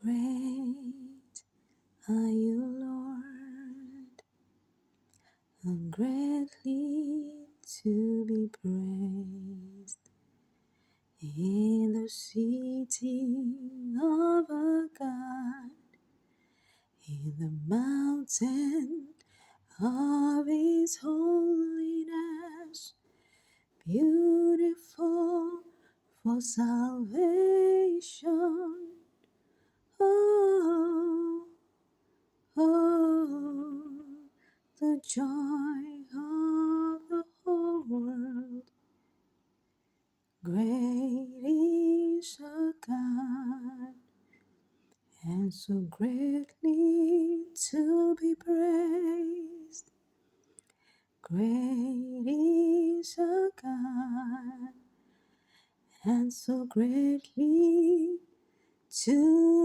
Great are you, Lord, and greatly to be praised. In the city of our God, in the mountain of His holiness, beautiful for salvation. Oh, oh, the joy of the whole world. Great is our God, and so greatly to be praised. Great is our God, and so greatly to